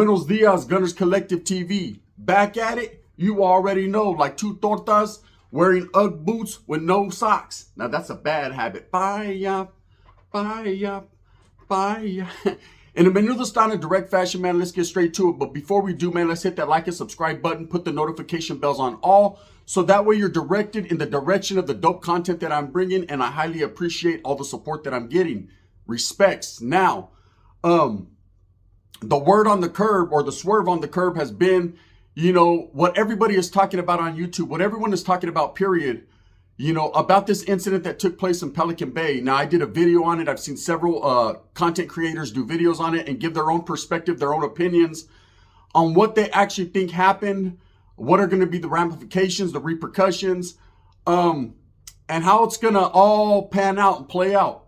Buenos dias, Gunners Collective TV. Back at it, you already know, like two tortas wearing Ugg boots with no socks. Now that's a bad habit. Vaya. In a menudo style in direct fashion, man, let's get straight to it. But before we do, man, let's hit that like and subscribe button. Put the notification bells on all, so that way you're directed in the direction of the dope content that I'm bringing. And I highly appreciate all the support that I'm getting. Respects. Now, the word on the curb, or the swerve on the curb, has been, what everybody is talking about on YouTube, what everyone is talking about, period, about this incident that took place in Pelican Bay. Now, I did a video on it. I've seen several content creators do videos on it and give their own perspective, their own opinions on what they actually think happened, what are going to be the ramifications, the repercussions, and how it's going to all pan out and play out.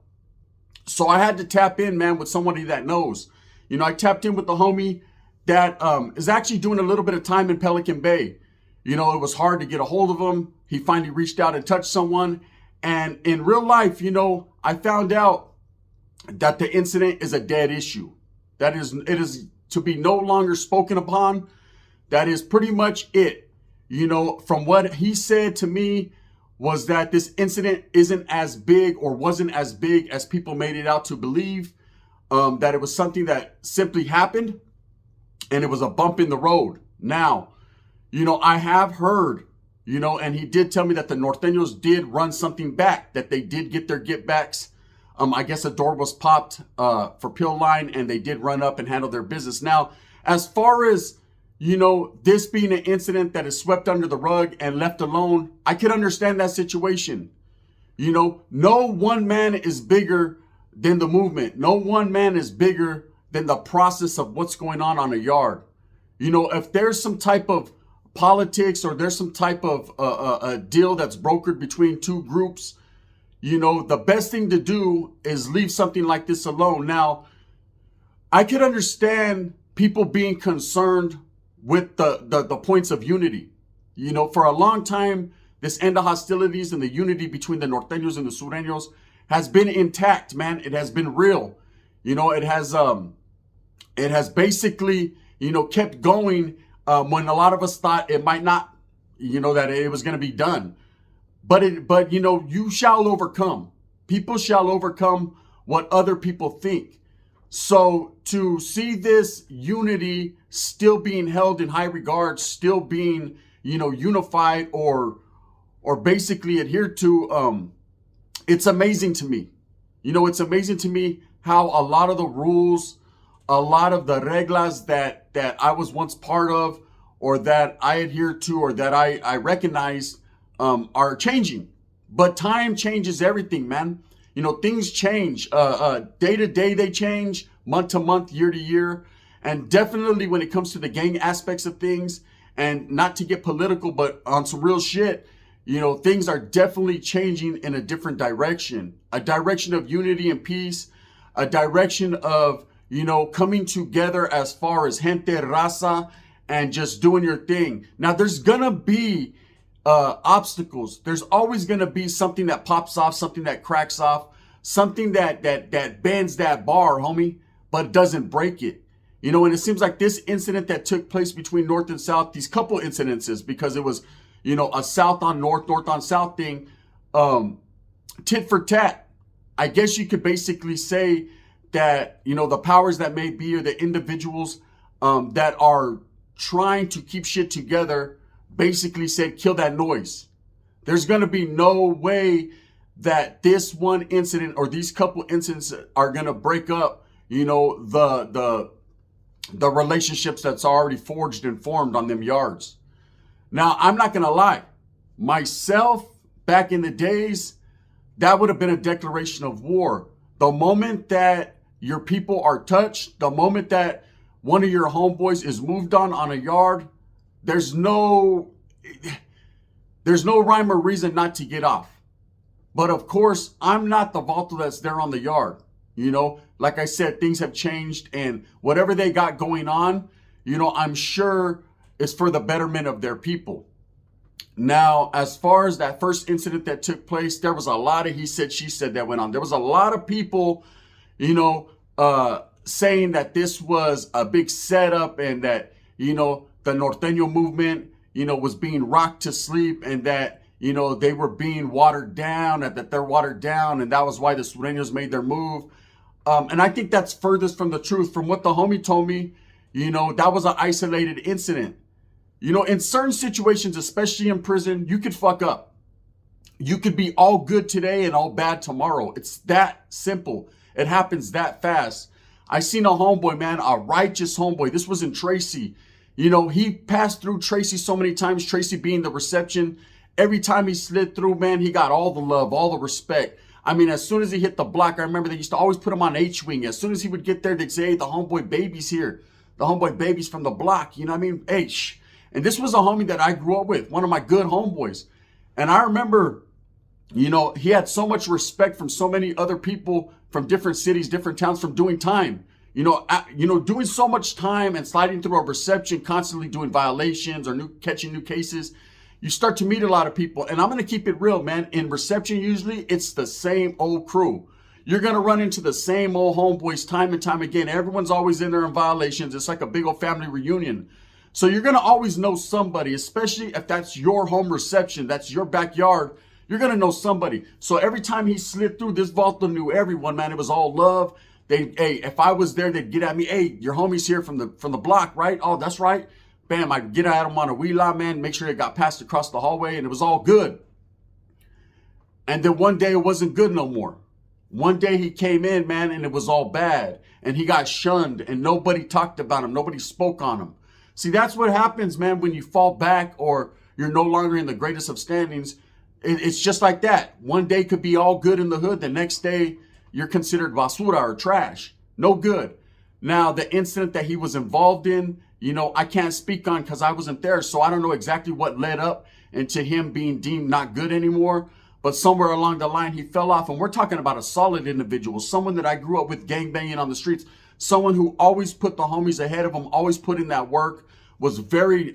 So I had to tap in, man, with somebody that knows. I tapped in with the homie that is actually doing a little bit of time in Pelican Bay. It was hard to get a hold of him. He finally reached out and touched someone. And in real life, I found out that the incident is a dead issue. It is to be no longer spoken upon. That is pretty much it. From what he said to me was that this incident isn't as big, or wasn't as big as people made it out to believe. That it was something that simply happened and it was a bump in the road. Now, I have heard, and he did tell me that the Norteños did run something back, that they did get their get backs. I guess a door was popped for Pill Line, and they did run up and handle their business. Now, as far as, this being an incident that is swept under the rug and left alone, I could understand that situation. No one man is bigger than the movement. No one man is bigger than the process of what's going on a yard. If there's some type of politics, or there's some type of a deal that's brokered between two groups, the best thing to do is leave something like this alone. Now, I could understand people being concerned with the points of unity. For a long time, this end of hostilities and the unity between the Norteños and the Sureños has been intact, man. It has been real. It has basically, kept going when a lot of us thought it might not, that it was going to be done. But you shall overcome. People shall overcome what other people think. So to see this unity still being held in high regard, still being, unified or basically adhered to, it's amazing to me. It's amazing to me how a lot of the rules, a lot of the reglas that I was once part of, or that I adhere to, or that I recognize, are changing. But time changes everything, man. Things change. Day to day they change, month to month, year to year. And definitely when it comes to the gang aspects of things, and not to get political, but on some real shit, things are definitely changing in a different direction. A direction of unity and peace. A direction of, coming together as far as gente, raza, and just doing your thing. Now, there's going to be obstacles. There's always going to be something that pops off, something that cracks off, something that bends that bar, homie, but doesn't break it. And it seems like this incident that took place between North and South, these couple incidences, because it was, a South on North, North on South thing, tit for tat. I guess you could basically say that, the powers that may be, or the individuals that are trying to keep shit together, basically said, kill that noise. There's going to be no way that this one incident, or these couple incidents, are going to break up, the relationships that's already forged and formed on them yards. Now, I'm not going to lie. Myself, back in the days, that would have been a declaration of war. The moment that your people are touched, the moment that one of your homeboys is moved on a yard, there's no rhyme or reason not to get off. But of course, I'm not the vato that's there on the yard. Like I said, things have changed, and whatever they got going on, I'm sure is for the betterment of their people. Now, as far as that first incident that took place, there was a lot of he said, she said that went on. There was a lot of people, saying that this was a big setup and that, the Norteño movement, was being rocked to sleep and that, they were being watered down and that they're watered down. And that was why the Sureños made their move. And I think that's furthest from the truth. From what the homie told me, that was an isolated incident. In certain situations, especially in prison, you could fuck up. You could be all good today and all bad tomorrow. It's that simple. It happens that fast. I seen a homeboy, man, a righteous homeboy. This was in Tracy. He passed through Tracy so many times, Tracy being the reception. Every time he slid through, man, he got all the love, all the respect. I mean, as soon as he hit the block, I remember they used to always put him on H-Wing. As soon as he would get there, they'd say, hey, the homeboy baby's here. The homeboy baby's from the block. You know what I mean? Hey, shh. And this was a homie that I grew up with, one of my good homeboys. And I remember, he had so much respect from so many other people from different cities, different towns, from doing time. Doing so much time and sliding through a reception, constantly doing violations or catching new cases. You start to meet a lot of people. And I'm going to keep it real, man. In reception, usually it's the same old crew. You're going to run into the same old homeboys time and time again. Everyone's always in there in violations. It's like a big old family reunion. So you're going to always know somebody, especially if that's your home reception, that's your backyard. You're going to know somebody. So every time he slid through, this Volta knew everyone, man. It was all love. If I was there, they'd get at me. Hey, your homie's here from the block, right? Oh, that's right. Bam, I'd get at him on a wheel, man, make sure it got passed across the hallway, and it was all good. And then one day it wasn't good no more. One day he came in, man, and it was all bad. And he got shunned, and nobody talked about him. Nobody spoke on him. See, that's what happens, man, when you fall back or you're no longer in the greatest of standings. It's just like that. One day could be all good in the hood. The next day, you're considered basura or trash. No good. Now, the incident that he was involved in, I can't speak on because I wasn't there. So I don't know exactly what led up into him being deemed not good anymore. But somewhere along the line, he fell off. And we're talking about a solid individual, someone that I grew up with gangbanging on the streets, someone who always put the homies ahead of him, always put in that work, was very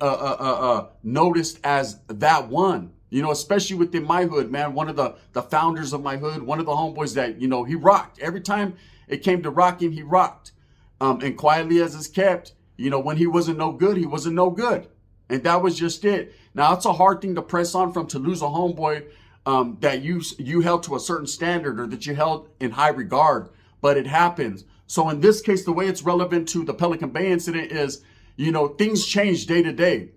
noticed as that one, especially within my hood, man. One of the founders of my hood, one of the homeboys that, he rocked. Every time it came to rocking, he rocked. And quietly as it's kept, when he wasn't no good, he wasn't no good. And that was just it. Now, it's a hard thing to press on from, to lose a homeboy that you held to a certain standard or that you held in high regard, but it happens. So in this case, the way it's relevant to the Pelican Bay incident is, things change day to day.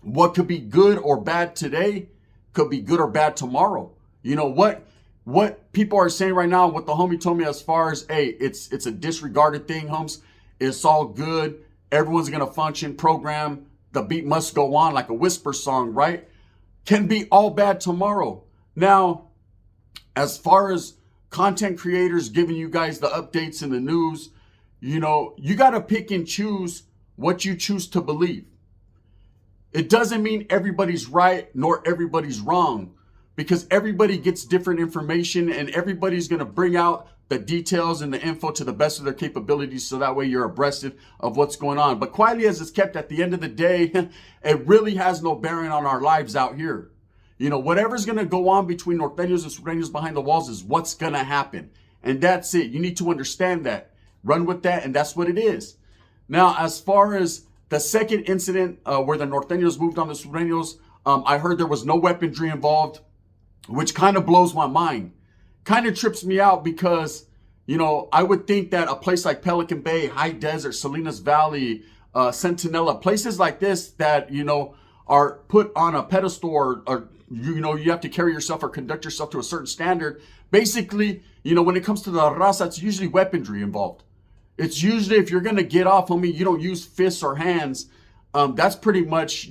What could be good or bad today could be good or bad tomorrow. What people are saying right now, what the homie told me as far as, hey, it's a disregarded thing, homes. It's all good. Everyone's going to function, program. The beat must go on, like a whisper song, right? Can be all bad tomorrow. Now, as far as content creators giving you guys the updates in the news, you got to pick and choose what you choose to believe. It doesn't mean everybody's right nor everybody's wrong, because everybody gets different information and everybody's going to bring out the details and the info to the best of their capabilities, so that way you're abreast of what's going on. But quietly as it's kept, at the end of the day, it really has no bearing on our lives out here. Whatever's going to go on between Norteños and Sureños behind the walls is what's going to happen. And that's it. You need to understand that. Run with that, and that's what it is. Now, as far as the second incident where the Norteños moved on the Sureños, I heard there was no weaponry involved, which kind of blows my mind. Kind of trips me out because, I would think that a place like Pelican Bay, High Desert, Salinas Valley, Centinela, places like this that, are put on a pedestal or you have to carry yourself or conduct yourself to a certain standard. Basically, when it comes to the raza, it's usually weaponry involved. It's usually, if you're going to get off, homie, you don't use fists or hands. That's pretty much,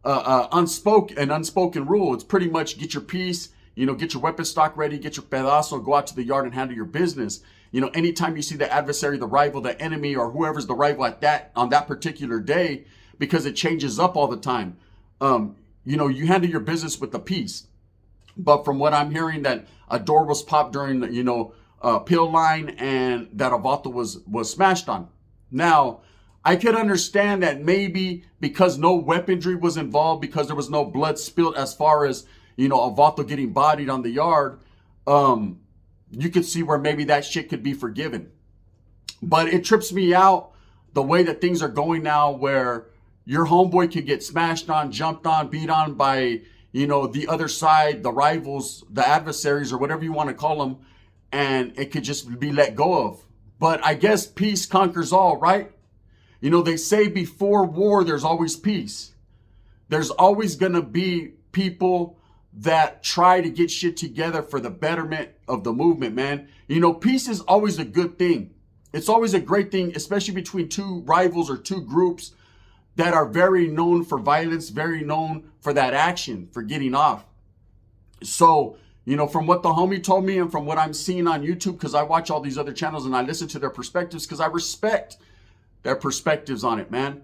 unspoken rule. It's pretty much get your piece, get your weapon stock ready, get your pedazo, go out to the yard and handle your business. Anytime you see the adversary, the rival, the enemy, or whoever's the rival on that particular day, because it changes up all the time, you handle your business with the peace. But from what I'm hearing, that a door was popped during the, pill line and that a vato was smashed on. Now, I could understand that maybe because no weaponry was involved, because there was no blood spilled as far as, a vato getting bodied on the yard, you could see where maybe that shit could be forgiven. But it trips me out the way that things are going now, where your homeboy could get smashed on, jumped on, beat on by, the other side, the rivals, the adversaries, or whatever you want to call them, and it could just be let go of. But I guess peace conquers all, right? They say before war, there's always peace. There's always going to be people that try to get shit together for the betterment of the movement, man. Peace is always a good thing. It's always a great thing, especially between two rivals or two groups that are very known for violence, very known for that action, for getting off. So, from what the homie told me and from what I'm seeing on YouTube, because I watch all these other channels and I listen to their perspectives because I respect their perspectives on it, man.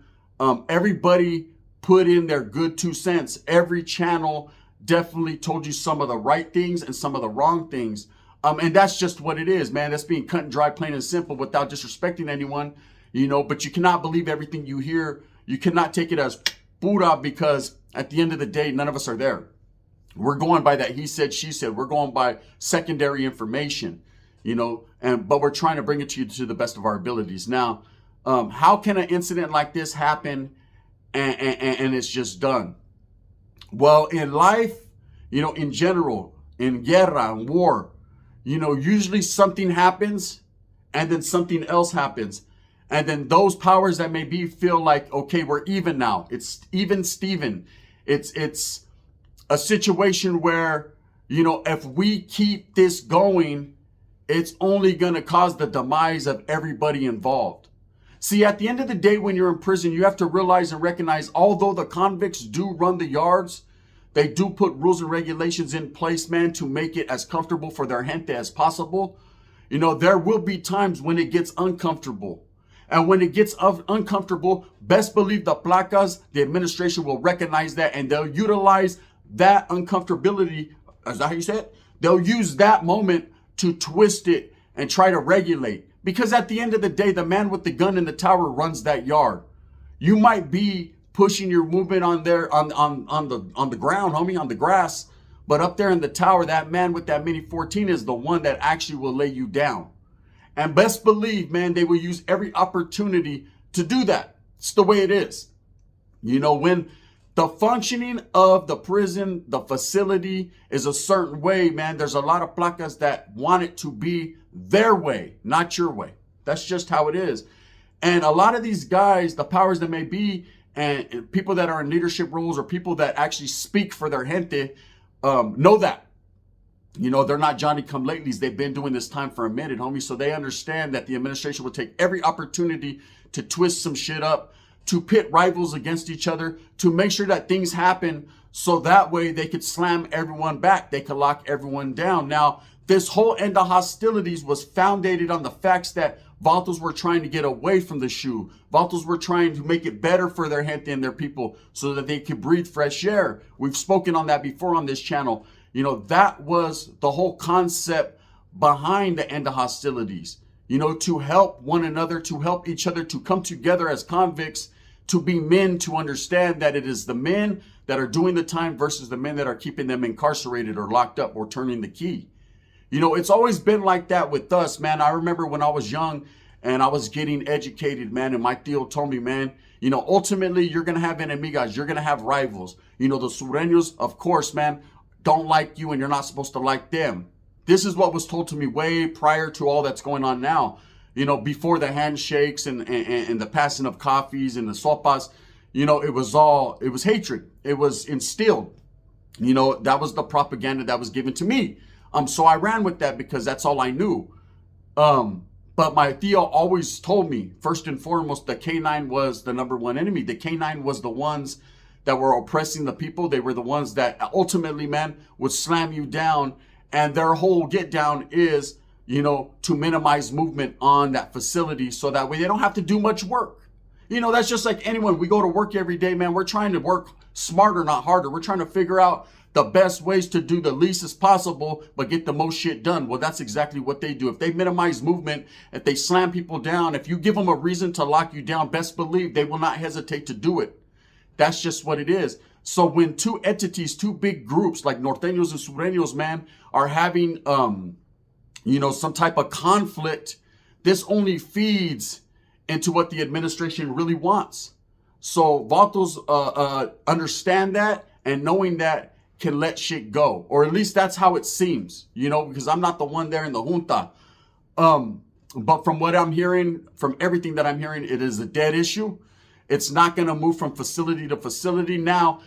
Everybody put in their good 2 cents. Every channel definitely told you some of the right things and some of the wrong things. And that's just what it is, man. That's being cut and dry, plain and simple, without disrespecting anyone, but you cannot believe everything you hear. You cannot take it as pura, because at the end of the day, none of us are there. We're going by that he said, she said. We're going by secondary information, but we're trying to bring it to you to the best of our abilities. Now, how can an incident like this happen and it's just done? Well, in life, in general, in guerra, in war, usually something happens and then something else happens. And then those powers that may be feel like, okay, we're even now. It's even Steven. It's a situation where, if we keep this going, it's only going to cause the demise of everybody involved. See, at the end of the day, when you're in prison, you have to realize and recognize, although the convicts do run the yards, they do put rules and regulations in place, man, to make it as comfortable for their gente as possible. There will be times when it gets uncomfortable. And when it gets uncomfortable, best believe the placas, the administration will recognize that, and they'll utilize that uncomfortability. Is that how you say it? They'll use that moment to twist it and try to regulate. Because at the end of the day, the man with the gun in the tower runs that yard. You might be pushing your movement on there on the ground, homie, on the grass, but up there in the tower, that man with that mini 14 is the one that actually will lay you down. And best believe, man, they will use every opportunity to do that. It's the way it is. When the functioning of the prison, the facility is a certain way, man, there's a lot of placas that want it to be their way, not your way. That's just how it is. And a lot of these guys, the powers that may be, and people that are in leadership roles or people that actually speak for their gente, know that. They're not Johnny-come-latelys. They've been doing this time for a minute, homie. So they understand that the administration will take every opportunity to twist some shit up, to pit rivals against each other, to make sure that things happen so that way they could slam everyone back. They could lock everyone down. Now, this whole end of hostilities was founded on the facts that Vatos were trying to get away from the shoe. Vatos were trying to make it better for their gente and their people so that they could breathe fresh air. We've spoken on that before on this channel. That was the whole concept behind the end of hostilities. To help one another, to help each other, to come together as convicts, to be men, to understand that it is the men that are doing the time versus the men that are keeping them incarcerated or locked up or turning the key. It's always been like that with us, man. I remember when I was young and I was getting educated, man, and my tío told me, man, ultimately you're going to have enemigas, you're going to have rivals. The sureños, of course, man, don't like you and you're not supposed to like them. This is what was told to me way prior to all that's going on now. Before the handshakes and the passing of coffees and the sopas, it was hatred. It was instilled. That was the propaganda that was given to me. So I ran with that because that's all I knew. But my tío always told me, first and foremost, the K9 was the number one enemy. The K9 was the ones that were oppressing the people. They were the ones that ultimately, man, would slam you down. And their whole get down is, to minimize movement on that facility so that way they don't have to do much work. That's just like anyone. We go to work every day, man. We're trying to work smarter, not harder. We're trying to figure out the best ways to do the least as possible, but get the most shit done. Well, that's exactly what they do. If they minimize movement, if they slam people down, if you give them a reason to lock you down, best believe they will not hesitate to do it. That's just what it is. So when two entities, two big groups like norteños and sureños, man, are having, some type of conflict, this only feeds into what the administration really wants. So Vatos understand that, and knowing that can let shit go. Or at least that's how it seems, you know, because I'm not the one there in the junta. But from what I'm hearing, from everything that I'm hearing, it is a dead issue. It's not going to move from facility to facility. Now,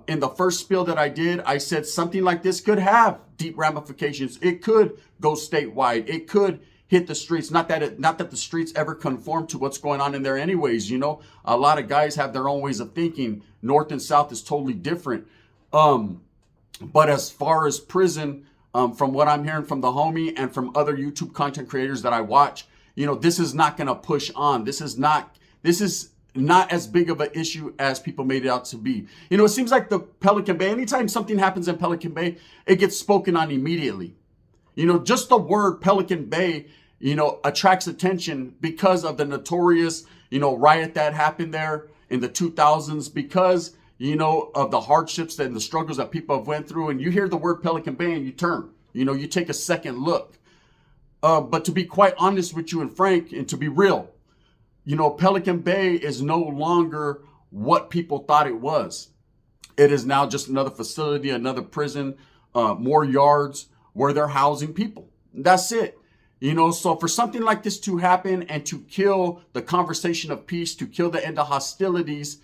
in the first spiel that I did, I said something like this could have deep ramifications. It could go statewide. It could hit the streets. Not that the streets ever conform to what's going on in there anyways. You know, a lot of guys have their own ways of thinking. North and South is totally different. But as far as prison, from what I'm hearing from the homie and from other YouTube content creators that I watch, you know, this is not going to push on. This is not as big of an issue as people made it out to be. You know, it seems like the Pelican Bay, anytime something happens in Pelican Bay, it gets spoken on immediately. You know, just the word Pelican Bay, you know, attracts attention because of the notorious, you know, riot that happened there in the 2000s, because, you know, of the hardships and the struggles that people have went through. And you hear the word Pelican Bay and you turn, you know, you take a second look. But to be quite honest with you and frank, and to be real, you know, Pelican Bay is no longer what people thought it was. It is now just another facility, another prison, more yards where they're housing people. That's it. You know, so for something like this to happen and to kill the conversation of peace, to kill the end of hostilities,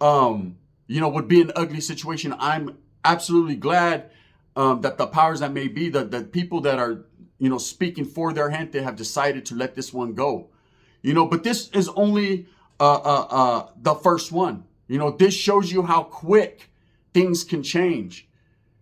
you know, would be an ugly situation. I'm absolutely glad that the powers that may be, the people that are, you know, speaking for their gente have decided to let this one go. You know, but this is only the first one. You know, this shows you how quick things can change.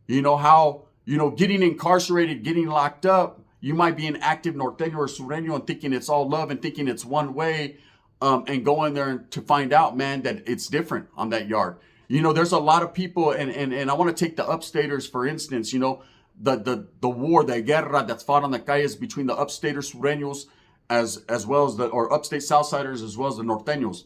You know, how, you know, getting incarcerated, getting locked up, you might be an active norteño or sureño and thinking it's all love and thinking it's one way, and going there to find out, man, that it's different on that yard. You know, there's a lot of people, and I want to take the upstaters, for instance. You know, the war, the guerra that's fought on the calles between the upstaters, sureños, as well as or upstate Southsiders, as well as the norteños.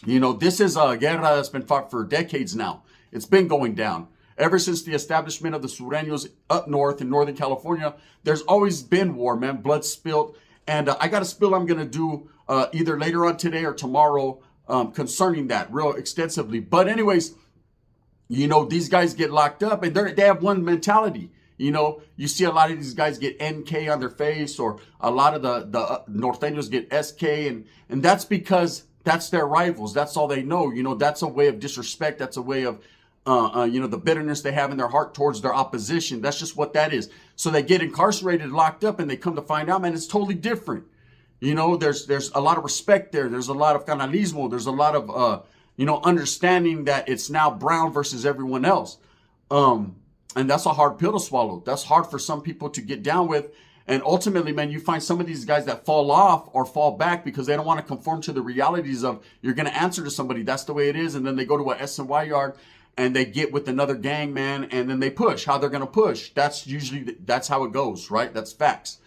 You know, this is a guerra that's been fought for decades now. It's been going down. Ever since the establishment of the sureños up north in Northern California, there's always been war, man, blood spilled. And I got a spill I'm going to do either later on today or tomorrow concerning that real extensively. But anyways, you know, these guys get locked up and they have one mentality. You know, you see a lot of these guys get NK on their face, or a lot of the norteños get SK, and that's because that's their rivals. That's all they know. You know, that's a way of disrespect. That's a way of, you know, the bitterness they have in their heart towards their opposition. That's just what that is. So they get incarcerated, locked up, and they come to find out, man, it's totally different. You know, there's a lot of respect there. There's a lot of canalismo. There's a lot of, you know, understanding that it's now Brown versus everyone else. And that's a hard pill to swallow. That's hard for some people to get down with. And ultimately, man, you find some of these guys that fall off or fall back because they don't want to conform to the realities of you're going to answer to somebody. That's the way it is. And then they go to a S&Y yard and they get with another gang, man, and then they push. How they're going to push. That's how it goes, right? That's facts.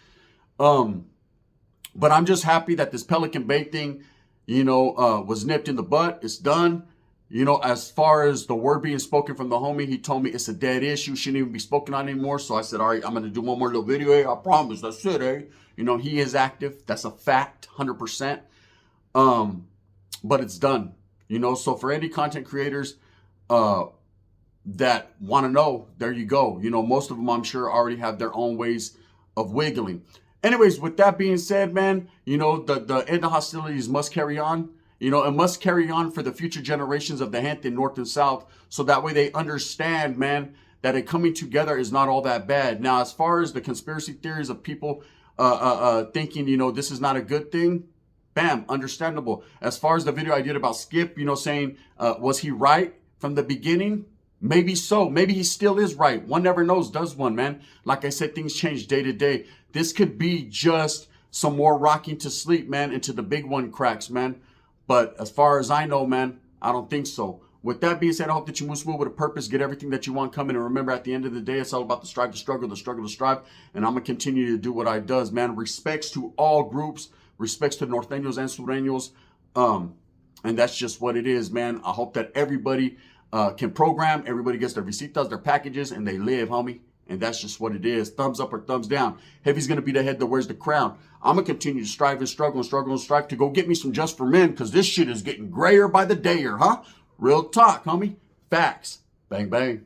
But I'm just happy that this Pelican Bay thing, you know, was nipped in the butt. It's done. You know, as far as the word being spoken from the homie, he told me it's a dead issue, shouldn't even be spoken on anymore. So I said, all right, I'm going to do one more little video. Hey, I promise, that's it, eh? You know, he is active. That's a fact, 100%. But it's done. You know, so for any content creators that want to know, there you go. You know, most of them, I'm sure, already have their own ways of wiggling. Anyways, with that being said, man, you know, the end of hostilities must carry on. You know, it must carry on for the future generations of the gente North and South, so that way they understand, man, that it coming together is not all that bad. Now, as far as the conspiracy theories of people thinking, you know, this is not a good thing, bam, understandable. As far as the video I did about Skip, you know, saying, was he right from the beginning? Maybe so. Maybe he still is right. One never knows, does one, man? Like I said, things change day to day. This could be just some more rocking to sleep, man, until the big one cracks, man. But as far as I know, man, I don't think so. With that being said, I hope that you move smooth with a purpose, get everything that you want coming. And remember, at the end of the day, it's all about the strive to struggle, the struggle to strive. And I'm going to continue to do what I does, man. Respects to all groups, respects to norteños and sureños. And that's just what it is, man. I hope that everybody can program, everybody gets their visitas, their packages, and they live, homie. And that's just what it is. Thumbs up or thumbs down. Heavy's going to be the head that wears the crown. I'm going to continue to strive and struggle and struggle and strive to go get me some Just for Men, because this shit is getting grayer by the dayer, huh? Real talk, homie. Facts. Bang, bang.